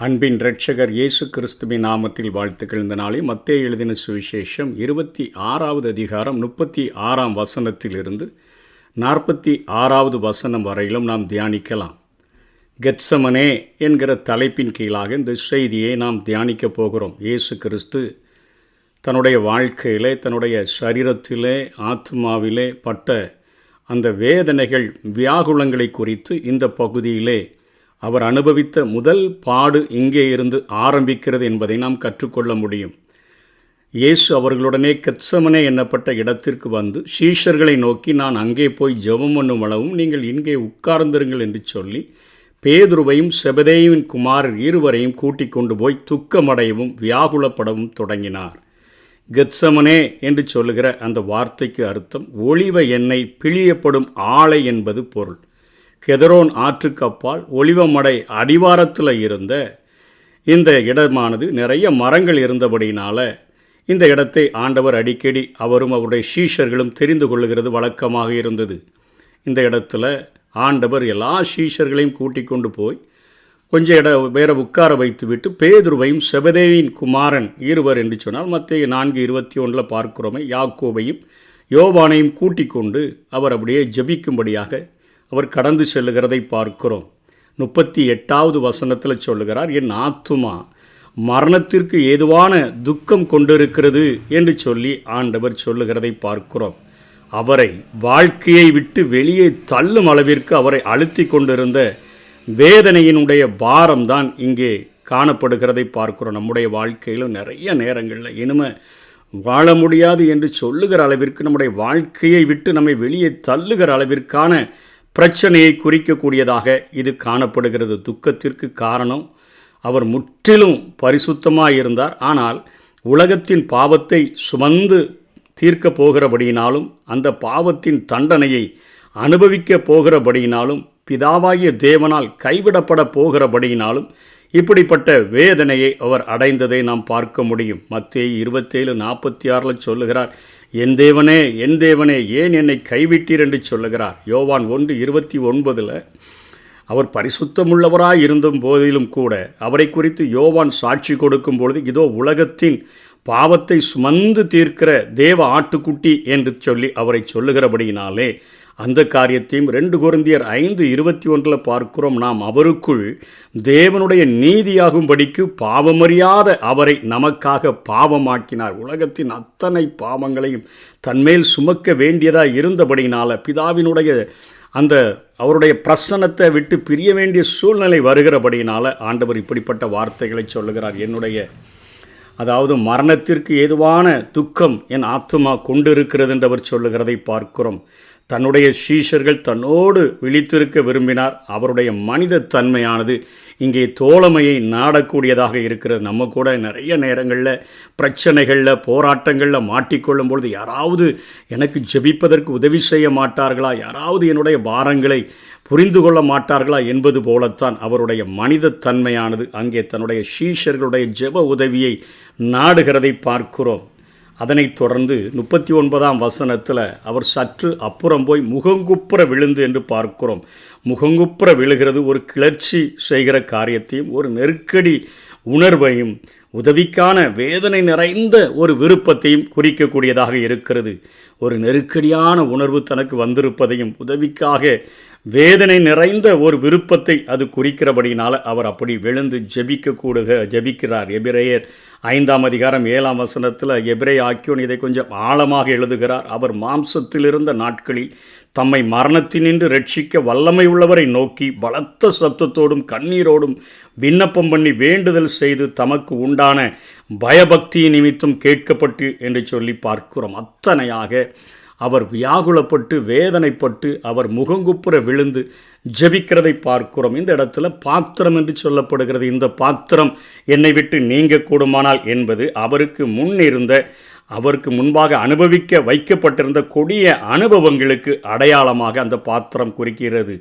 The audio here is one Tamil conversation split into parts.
அன்பின் இரட்சகர் இயேசு கிறிஸ்துவின் நாமத்தில் வாழ்த்துக்கள். இந்த நாளில் மத்தேயு எழுதின சுவிசேஷம் 26வது அதிகாரம் 36ஆம் வசனத்திலிருந்து 46வது வசனம் வரையிலும் நாம் தியானிக்கலாம். கெத்சமனே என்கிற தலைப்பின் கீழாக இந்த செய்தியை நாம் தியானிக்கப் போகிறோம். இயேசு கிறிஸ்து தன்னுடைய வாழ்க்கையிலே, தன்னுடைய சரீரத்திலே, ஆத்மாவிலே பட்ட அந்த வேதனைகள், வியாகுலங்களை குறித்து இந்த பகுதியிலே அவர் அனுபவித்த முதல் பாடு இங்கே இருந்து ஆரம்பிக்கிறது என்பதை நாம் கற்றுக்கொள்ள முடியும். இயேசு அவர்களுடனே கெத்சமனே என்னப்பட்ட இடத்திற்கு வந்து சீஷர்களை நோக்கி, நான் அங்கே போய் ஜெபம் பண்ணும் அளவும் நீங்கள் இங்கே உட்கார்ந்திருங்கள் என்று சொல்லி பேதுருவையும் செபதேயுவின் குமாரர் இருவரையும் கூட்டிக் கொண்டு போய் துக்கமடையவும் வியாகுலப்படவும் தொடங்கினார். கெத்சமனே என்று சொல்லுகிற அந்த வார்த்தைக்கு அர்த்தம் ஒலிவ எண்ணெய் பிழியப்படும் ஆலை என்பது பொருள். கெதரோன் ஆற்றுக்கு அப்பால் ஒலிவமடை அடிவாரத்தில் இருந்த இந்த இடமானது நிறைய மரங்கள் இருந்தபடியினால் இந்த இடத்தை ஆண்டவர் அடிக்கடி அவரும் அவருடைய சீஷர்களும் தெரிந்து கொள்ளுகிறது வழக்கமாக இருந்தது. இந்த இடத்துல ஆண்டவர் எல்லா சீஷர்களையும் கூட்டிக் கொண்டு போய் கொஞ்சம் வேற உட்கார வைத்துவிட்டு பேதுருவையும் செபதேயின் குமாரன் இருவர் என்று சொன்னால் மத்தேயு 4:21 பார்க்கிறோமே, யாக்கோபையும் யோவானையும் கூட்டிக் கொண்டு அவர் அப்படியே ஜெபிக்கும்படியாக அவர் கடந்து செல்லுகிறதை பார்க்கிறோம். 38வது வசனத்தில் சொல்லுகிறார், என் ஆத்துமா மரணத்திற்கு ஏதுவான துக்கம் கொண்டிருக்கிறது என்று சொல்லி ஆண்டவர் சொல்லுகிறதை பார்க்கிறோம். அவரை வாழ்க்கையை விட்டு வெளியே தள்ளும் அளவிற்கு அவரை அழுத்தி கொண்டிருந்த வேதனையினுடைய பாரம்தான் இங்கே காணப்படுகிறதை பார்க்கிறோம். நம்முடைய வாழ்க்கையிலும் நிறைய நேரங்களில் இனிமே வாழ முடியாது என்று சொல்லுகிற அளவிற்கு, நம்முடைய வாழ்க்கையை விட்டு நம்மை வெளியே தள்ளுகிற அளவிற்கான பிரச்சனையை குறிக்கக்கூடியதாக இது காணப்படுகிறது. துக்கத்திற்கு காரணம், அவர் முற்றிலும் பரிசுத்தமாக இருந்தார். ஆனால் உலகத்தின் பாவத்தை சுமந்து தீர்க்க போகிறபடியினாலும், அந்த பாவத்தின் தண்டனையை அனுபவிக்க போகிறபடியினாலும், பிதாவாகிய தேவனால் கைவிடப்பட போகிறபடியினாலும் இப்படிப்பட்ட வேதனையை அவர் அடைந்ததை நாம் பார்க்க முடியும். மத்தேயு 27:46 சொல்லுகிறார், என் தேவனே என் தேவனே ஏன் என்னை கைவிட்டீர் என்று சொல்லுகிறார். யோவான் 1:29 அவர் பரிசுத்தமுள்ளவராய் இருந்த போதிலும் கூட அவரை குறித்து யோவான் சாட்சி கொடுக்கும் பொழுது, இதோ உலகத்தின் பாவத்தை சுமந்து தீர்க்கிற தேவ ஆட்டுக்குட்டி என்று சொல்லி அவரை சொல்லுகிறபடியினாலே அந்த காரியத்தையும் 2 கொரிந்தியர் 5:21 பார்க்கிறோம். நாம் அவருக்குள் தேவனுடைய நீதியாகும்படிக்கு பாவமறியாத அவரை நமக்காக பாவமாக்கினார். உலகத்தின் அத்தனை பாவங்களையும் தன்மேல் சுமக்க வேண்டியதாக இருந்தபடியினால் பிதாவினுடைய அந்த அவருடைய பிரசன்னத்தை விட்டு பிரிய வேண்டிய சூழ்நிலை வருகிறபடியினால் ஆண்டவர் இப்படிப்பட்ட வார்த்தைகளை சொல்லுகிறார். அதாவது மரணத்திற்கு ஏதுவான துக்கம் என் ஆத்துமா கொண்டிருக்கிறது என்று அவர் சொல்லுகிறதை பார்க்கிறோம். தன்னுடைய சீஷர்கள் தன்னோடு விழித்திருக்க விரும்பினார். அவருடைய மனித தன்மையானது இங்கே தோழமையை நாடக்கூடியதாக இருக்கிறது. நம்ம கூட நிறைய நேரங்களில் பிரச்சனைகளில், போராட்டங்களில் மாட்டிக்கொள்ளும் பொழுது யாராவது எனக்கு ஜெபிப்பதற்கு உதவி செய்ய மாட்டார்களா, யாராவது என்னுடைய பாரங்களை புரிந்து கொள்ள மாட்டார்களா என்பது போலத்தான் அவருடைய மனித தன்மையானது அங்கே தன்னுடைய சீஷர்களுடைய ஜெப உதவியை நாடுகிறதை பார்க்கிறோம். அதனைத் தொடர்ந்து 39ஆம் வசனத்தில் அவர் சற்று அப்புறம் போய் முகங்குப்புற விழுந்து என்று பார்க்கிறோம். முகங்குப்புற விழுகிறது ஒரு கிளர்ச்சி செய்கிற காரியத்தையும், ஒரு நெருக்கடி உணர்வையும், உதவிக்கான வேதனை நிறைந்த ஒரு விருப்பத்தையும் குறிக்கக்கூடியதாக இருக்கிறது. ஒரு நெருக்கடியான உணர்வு தனக்கு வந்திருப்பதையும், உதவிக்காக வேதனை நிறைந்த ஒரு விருப்பத்தை அது குறிக்கிறபடினால் அவர் அப்படி விழுந்து ஜெபிக்கிறார். எபிரேயர் 5:7 வசனத்தில் எபிரேய ஆக்கியோன் இதை கொஞ்சம் ஆழமாக எழுதுகிறார். அவர் மாம்சத்தில் இருந்த நாட்களில் தம்மை மரணத்தினின்று ரட்சிக்க வல்லமை உள்ளவரை நோக்கி பலத்த சத்தத்தோடும் கண்ணீரோடும் விண்ணப்பம் பண்ணி வேண்டுதல் செய்து தமக்கு உண்டான பயபக்தி நிமித்தம் கேட்கப்பட்டு என்று சொல்லி பார்க்கிறோம். அத்தனையாக அவர் வியாகுலப்பட்டு வேதனைப்பட்டு அவர் முகங்குப்புற விழுந்து ஜெபிக்கிறதை பார்க்கிறோம். இந்த இடத்துல பாத்திரம் என்று சொல்லப்படுகிறது. இந்த பாத்திரம் என்னை விட்டு நீங்க கூடுமானால் என்பது அவருக்கு முன்பாக அனுபவிக்க வைக்கப்பட்டிருந்த கொடிய அனுபவங்களுக்கு அடையாளமாக அந்த பாத்திரம் குறிக்கிறது.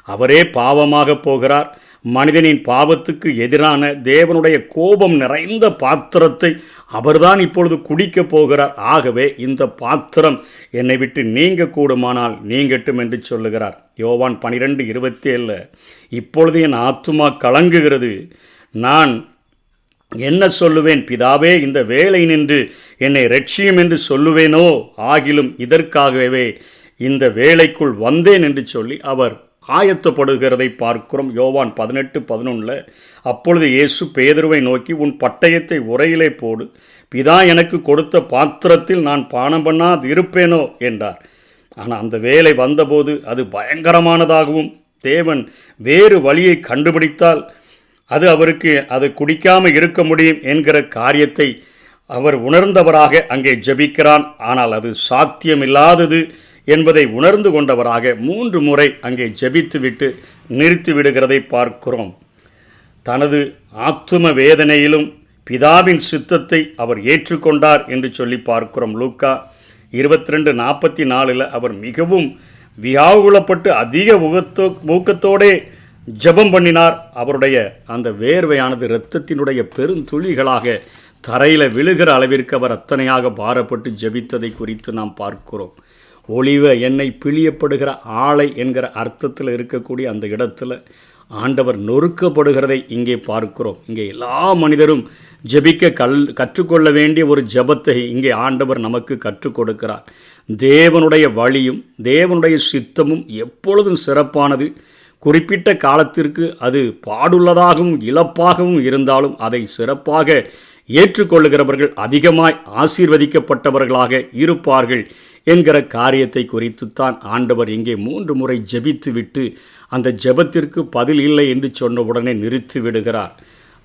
அவரே பாவமாக போகிறார். மனிதனின் பாவத்துக்கு எதிரான தேவனுடைய கோபம் நிறைந்த பாத்திரத்தை அவர்தான் இப்பொழுது குடிக்கப் போகிறார். ஆகவே இந்த பாத்திரம் என்னை விட்டு நீங்க கூடுமானால் நீங்கட்டும் என்று சொல்லுகிறார். யோவான் 12:27 இப்பொழுது என் ஆத்துமா கலங்குகிறது, நான் என்ன சொல்லுவேன்? பிதாவே, இந்த வேலை நின்று என்னை இரட்சியும் என்று சொல்லுவேனோ? ஆகிலும் இதற்காகவே இந்த வேலைக்குள் வந்தேன் என்று சொல்லி அவர் ஆயத்தப்படுகிறதை பார்க்கிறோம். யோவான் 18:11. அப்பொழுது இயேசு பேதுருவை நோக்கி, உன் பட்டயத்தை உரையிலே போடு, பிதா எனக்கு கொடுத்த பாத்திரத்தில் நான் பானம் பண்ணாது இருப்பேனோ என்றார். ஆனால் அந்த வேலை வந்தபோது அது பயங்கரமானதாகவும், தேவன் வேறு வழியை கண்டுபிடித்தால் அது அவருக்கு அதை குடிக்காமல் இருக்க முடியும் என்கிற காரியத்தை அவர் உணர்ந்தவராக அங்கே ஜெபிக்கிறான். ஆனால் அது சாத்தியமில்லாதது என்பதை உணர்ந்து கொண்டவராக 3 முறை அங்கே ஜெபித்துவிட்டு நிறுத்தி விடுகிறதை பார்க்கிறோம். தனது ஆத்தும வேதனையிலும் பிதாவின் சித்தத்தை அவர் ஏற்றுக்கொண்டார் என்று சொல்லி பார்க்கிறோம். லூக்கா 22:44 அவர் மிகவும் வியாகுலப்பட்டு அதிக ஊக்கத்தோடே ஜெபம் பண்ணினார். அவருடைய அந்த வேர்வையானது இரத்தத்தினுடைய பெருந்துளிகளாக தரையில் விழுகிற அளவிற்கு அவர் அத்தனையாக பாரப்பட்டு ஜெபித்ததை குறித்து நாம் பார்க்கிறோம். ஒளிவ எண்ணெய் பிழியப்படுகிற ஆலை என்கிற அர்த்தத்தில் இருக்கக்கூடிய அந்த இடத்துல ஆண்டவர் நொறுக்கப்படுகிறதை இங்கே பார்க்கிறோம். இங்கே எல்லா மனிதரும் ஜெபிக்க கற்றுக்கொள்ள வேண்டிய ஒரு ஜெபத்தை இங்கே ஆண்டவர் நமக்கு கற்றுக் கொடுக்கிறார். தேவனுடைய வழியும் தேவனுடைய சித்தமும் எப்பொழுதும் சிறப்பானது. குறிப்பிட்ட காலத்திற்கு அது பாடுள்ளதாகவும் இழப்பாகவும் இருந்தாலும் அதை சிறப்பாக ஏற்றுக்கொள்ளுகிறவர்கள் அதிகமாய் ஆசீர்வதிக்கப்பட்டவர்களாக இருப்பார்கள் என்கிற காரியத்தை குறித்துத்தான் ஆண்டவர் இங்கே 3 முறை ஜெபித்துவிட்டு அந்த ஜெபத்திற்கு பதில் இல்லை என்று சொன்ன உடனே நிறுத்தி விடுகிறார்.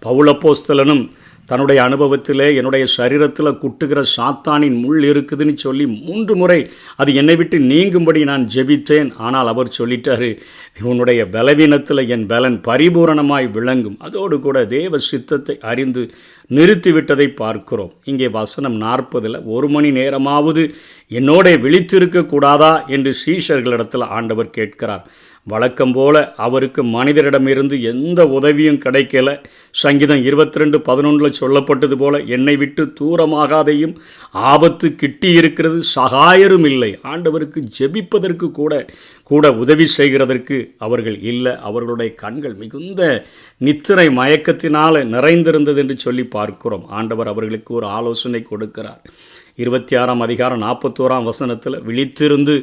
பவுலப்போஸ்தலனும் தன்னுடைய அனுபவத்திலே என்னுடைய சரீரத்தில் குட்டுகிற சாத்தானின் முள் இருக்குதுன்னு சொல்லி 3 முறை அது என்னை விட்டு நீங்கும்படி நான் ஜெபித்தேன். ஆனால் அவர் சொல்லிட்டாரு, உன்னுடைய பலவீனத்தில் என் பலன் பரிபூரணமாய் விளங்கும். அதோடு கூட தேவ சித்தத்தை அறிந்து நிறுத்திவிட்டதை பார்க்கிறோம். இங்கே வசனம் 40 1 மணி நேரமாவது என்னோட விழித்திருக்க கூடாதா என்று சீஷர்களிடத்தில் ஆண்டவர் கேட்கிறார். வழக்கம் போல அவருக்கு மனிதரிடமிருந்து எந்த உதவியும் கிடைக்கல. சங்கீதம் 22:11 சொல்லப்பட்டது போல, என்னை விட்டு தூரமாகாதையும் ஆபத்து கிட்டி இருக்கிறது, சகாயரும் இல்லை. ஆண்டவருக்கு ஜெபிப்பதற்கு கூட உதவி செய்கிறதற்கு அவர்கள் இல்லை. அவர்களுடைய கண்கள் மிகுந்த நித்திரை மயக்கத்தினால் நிறைந்திருந்தது என்று சொல்லி பார்க்கிறோம். ஆண்டவர் அவர்களுக்கு ஒரு ஆலோசனை கொடுக்கிறார். 26ஆம் அதிகாரம் 41ஆம் வசனத்தில் விழித்திருந்து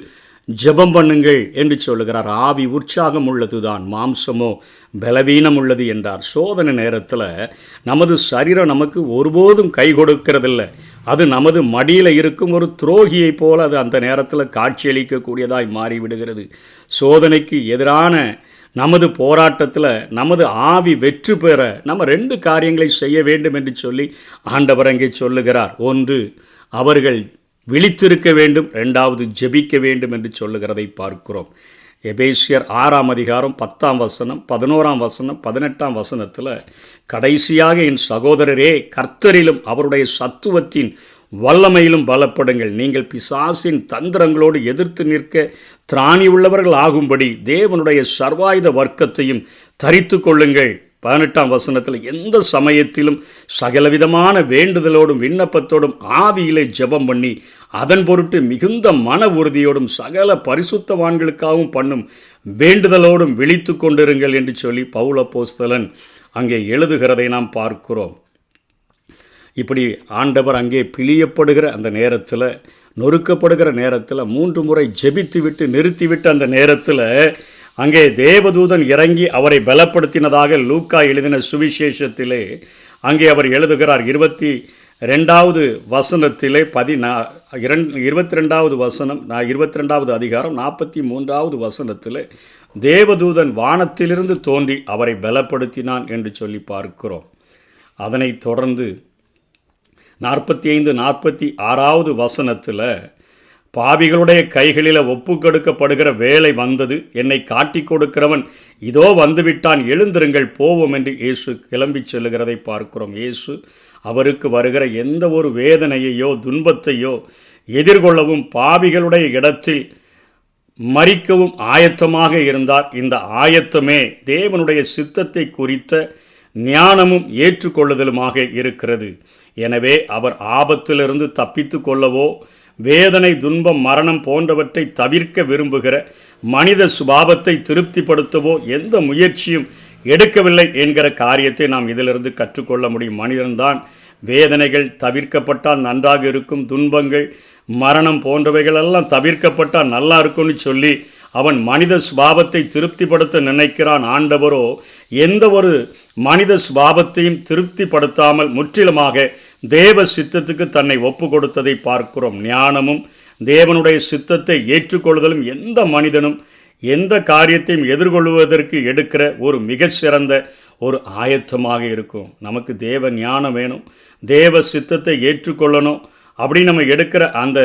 ஜெபம் பண்ணுங்கள் என்று சொல்லுகிறார். ஆவி உற்சாகம் உள்ளதுதான், மாம்சமோ பலவீனம் உள்ளது என்றார். சோதனை நேரத்தில் நமது சரீரம் நமக்கு ஒருபோதும் கை கொடுக்கிறதில்லை. அது நமது மடியில் இருக்கும் ஒரு துரோகியைப் போல அது அந்த நேரத்தில் காட்சியளிக்கக்கூடியதாய் மாறிவிடுகிறது. சோதனைக்கு எதிரான நமது போராட்டத்தில் நமது ஆவி வெற்றி பெற நம்ம 2 காரியங்களை செய்ய வேண்டும் என்று சொல்லி ஆண்டவர் அங்கே சொல்லுகிறார். ஒன்று, அவர்கள் விழித்திருக்க வேண்டும். 2வது, ஜெபிக்க வேண்டும் என்று சொல்லுகிறதை பார்க்கிறோம். எபேசியர் 6ஆம் அதிகாரம் 10ஆம் வசனம், 11ஆம் வசனம், 18ஆம் வசனத்தில் கடைசியாக, என் சகோதரரே, கர்த்தரிலும் அவருடைய சத்துவத்தின் வல்லமையிலும் பலப்படுங்கள். நீங்கள் பிசாசின் தந்திரங்களோடு எதிர்த்து நிற்க திராணி உள்ளவர்கள் ஆகும்படி தேவனுடைய சர்வாயுத வர்க்கத்தையும் தரித்து கொள்ளுங்கள். 18ஆம் வசனத்தில், எந்த சமயத்திலும் சகலவிதமான வேண்டுதலோடும் விண்ணப்பத்தோடும் ஆவியிலே ஜெபம் பண்ணி அதன் பொருட்டு மிகுந்த மன உறுதியோடும் சகல பரிசுத்தவான்களுக்காகவும் பண்ணும் வேண்டுதலோடும் விழித்து கொண்டிருங்கள் என்று சொல்லி பவுலப்போஸ்தலன் அங்கே எழுதுகிறதை நாம் பார்க்கிறோம். இப்படி ஆண்டவர் அங்கே பிழியப்படுகிற அந்த நேரத்தில், நொறுக்கப்படுகிற நேரத்தில் 3 முறை ஜெபித்துவிட்டு நிறுத்திவிட்டு அந்த நேரத்தில் அங்கே தேவதூதன் இறங்கி அவரை பலப்படுத்தினதாக லூக்கா எழுதின சுவிசேஷத்திலே அங்கே அவர் எழுதுகிறார். 22வது வசனத்திலே 22வது வசனம், 22வது அதிகாரம் 43வது வசனத்தில் தேவதூதன் வானத்திலிருந்து தோன்றி அவரை பலப்படுத்தினான் என்று சொல்லி பார்க்கிறோம். அதனைத் தொடர்ந்து 45, 46வது வசனத்தில், பாவிகளுடைய கைகளில் ஒப்புக்கொடுக்கப்படுகிற வேலை வந்தது, என்னை காட்டி கொடுக்கிறவன் இதோ வந்துவிட்டான், எழுந்திருங்கள் போவோம் என்று இயேசு கிளம்பி செல்லுகிறதை பார்க்கிறோம். இயேசு அவருக்கு வருகிற எந்த ஒரு வேதனையையோ துன்பத்தையோ எதிர்கொள்ளவும் பாவிகளுடைய இடத்தில் மரிக்கவும் ஆயத்தமாக இருந்தார். இந்த ஆயத்தமே தேவனுடைய சித்தத்தை குறித்த ஞானமும் ஏற்றுக்கொள்ளுதலுமாக இருக்கிறது. எனவே அவர் ஆபத்திலிருந்து தப்பித்து கொள்ளவோ வேதனை, துன்பம், மரணம் போன்றவற்றை தவிர்க்க விரும்புகிற மனித சுபாவத்தை திருப்திப்படுத்தவோ எந்த முயற்சியும் எடுக்கவில்லை என்கிற காரியத்தை நாம் இதிலிருந்து கற்றுக்கொள்ள முடியும். மனிதன்தான் வேதனைகள் தவிர்க்கப்பட்டால் நன்றாக இருக்கும், துன்பங்கள் மரணம் போன்றவைகள் எல்லாம் தவிர்க்கப்பட்டால் நல்லா இருக்கும்னு சொல்லி அவன் மனித சுபாவத்தை திருப்திப்படுத்த நினைக்கிறான். ஆண்டவரோ எந்த ஒரு மனித சுபாவத்தையும் திருப்திப்படுத்தாமல் முற்றிலுமாக தேவ சித்தத்துக்கு தன்னை ஒப்பு கொடுத்ததை பார்க்கிறோம். ஞானமும் தேவனுடைய சித்தத்தை ஏற்றுக்கொள்ளுதலும் எந்த மனிதனும் எந்த காரியத்தையும் எதிர்கொள்வதற்கு எடுக்கிற ஒரு மிக சிறந்த ஒரு ஆயத்தமாக இருக்கும். நமக்கு தேவ ஞானம் வேணும், தேவ சித்தத்தை ஏற்றுக்கொள்ளணும். அப்படி நம்ம எடுக்கிற அந்த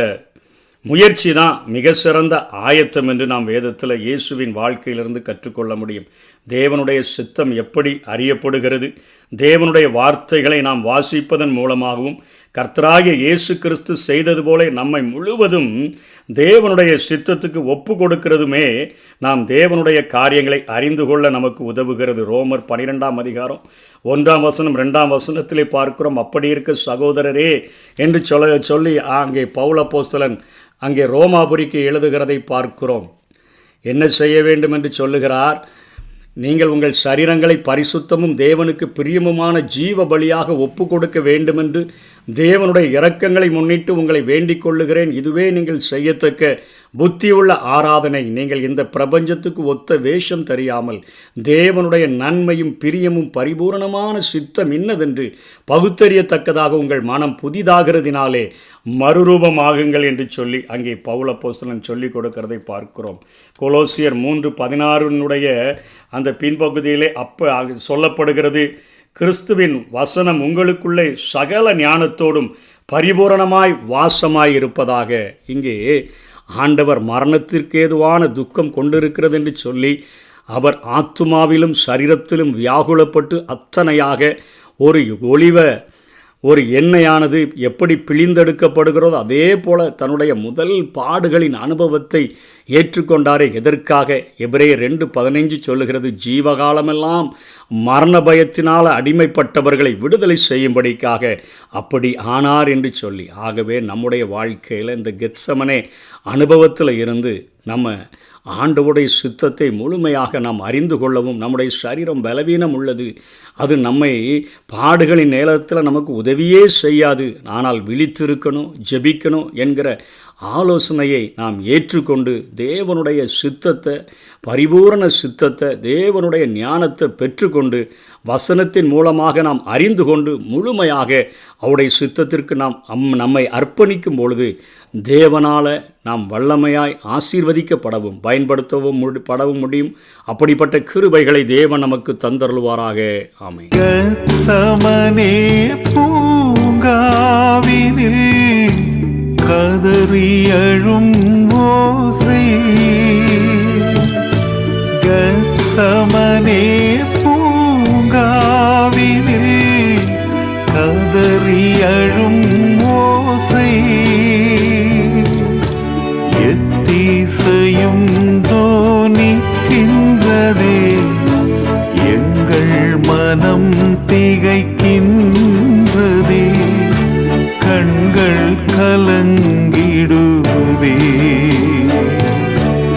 முயற்சி தான் மிக சிறந்த ஆயத்தம் என்று நாம் வேதத்தில் இயேசுவின் வாழ்க்கையிலிருந்து கற்றுக்கொள்ள முடியும். தேவனுடைய சித்தம் எப்படி அறியப்படுகிறது? தேவனுடைய வார்த்தைகளை நாம் வாசிப்பதன் மூலமாகவும் கர்த்தராகிய இயேசு கிறிஸ்து செய்தது போல நம்மை முழுவதும் தேவனுடைய சித்தத்துக்கு ஒப்பு கொடுக்கிறதுமே நாம் தேவனுடைய காரியங்களை அறிந்து கொள்ள நமக்கு உதவுகிறது. ரோமர் 12ஆம் அதிகாரம் 1ஆம் வசனம் 2ஆம் வசனத்திலே பார்க்கிறோம். அப்படி இருக்க சகோதரரே என்று சொல்லி அங்கே பவுல் அப்போஸ்தலன் அங்கே ரோமாபுரிக்கு எழுதுகிறதை பார்க்கிறோம். என்ன செய்ய வேண்டும் என்று சொல்லுகிறார்? நீங்கள் உங்கள் சரீரங்களை பரிசுத்தமும் தேவனுக்கு பிரியமுமான ஜீவ பலியாக ஒப்பு கொடுக்க வேண்டுமென்று தேவனுடைய இரக்கங்களை முன்னிட்டு உங்களை வேண்டிக் கொள்ளுகிறேன். இதுவே நீங்கள் செய்யத்தக்க புத்தியுள்ள ஆராதனை. நீங்கள் இந்த பிரபஞ்சத்துக்கு ஒத்த வேஷம் தெரியாமல் தேவனுடைய நன்மையும் பிரியமும் பரிபூரணமான சித்தம் இன்னதென்று பகுத்தறியத்தக்கதாக உங்கள் மனம் புதிதாகிறதினாலே மறுரூபமாகுங்கள் என்று சொல்லி அங்கே பவுல் அப்போஸ்தலன் சொல்லிக் கொடுக்கிறதை பார்க்கிறோம். கொலோசியர் 3:16 அந்த பின்பகுதியிலே சொல்லப்படுகிறது, கிறிஸ்துவின் வசனம் உங்களுக்குள்ளே சகல ஞானத்தோடும் பரிபூரணமாய் வாசமாய் இருப்பதாக. இங்கே ஆண்டவர் மரணத்திற்கு ஏதுவான துக்கம் கொண்டிருக்கிறது என்று சொல்லி அவர் ஆத்துமாவிலும் சரீரத்திலும் வியாகுலப்பட்டு அத்தனையாக ஒரு எண்ணெயானது எப்படி பிழிந்தெடுக்கப்படுகிறதோ அதே போல தன்னுடைய முதல் பாடுகளின் அனுபவத்தை ஏற்றுக்கொண்டாரே. எதற்காக? எபிரேயர் 2:15 சொல்லுகிறது, ஜீவகாலமெல்லாம் மரண பயத்தினால் அடிமைப்பட்டவர்களை விடுதலை செய்யும்படிக்காக அப்படி ஆனார் என்று சொல்லி. ஆகவே நம்முடைய வாழ்க்கையில் இந்த கெத்சமனே அனுபவத்தில் இருந்து நம்ம ஆண்டவருடைய சித்தத்தை முழுமையாக நாம் அறிந்து கொள்ளவும், நம்முடைய சரீரம் பலவீனம் உள்ளது, அது நம்மை பாடுகளின் நேரத்தில் நமக்கு உதவியே செய்யாது, ஆனால் விழித்திருக்கணும், ஜெபிக்கணும் என்கிற ஆலோசனையை நாம் ஏற்றுக்கொண்டு தேவனுடைய சித்தத்தை, பரிபூரண சித்தத்தை, தேவனுடைய ஞானத்தை பெற்றுக்கொண்டு வசனத்தின் மூலமாக நாம் அறிந்து கொண்டு முழுமையாக அவருடைய சித்தத்திற்கு நம்மை அர்ப்பணிக்கும் பொழுது தேவனால் நாம் வல்லமையாய் ஆசீர்வதிக்கப்படவும் பயன்படுத்தவும் படவும் முடியும். அப்படிப்பட்ட கிருபைகளை தேவன் நமக்கு தந்தருள்வாராக. ஆமென். கெத்சமனே பூங்காவினில் கதறி அழும் ஓசை, கெத்சமனே பூங்காவினில் கதறி அழும் ஓசை, எத்தீசையும் தோனிக்கின்றதே, எங்கள் மனம் திகைக்கும்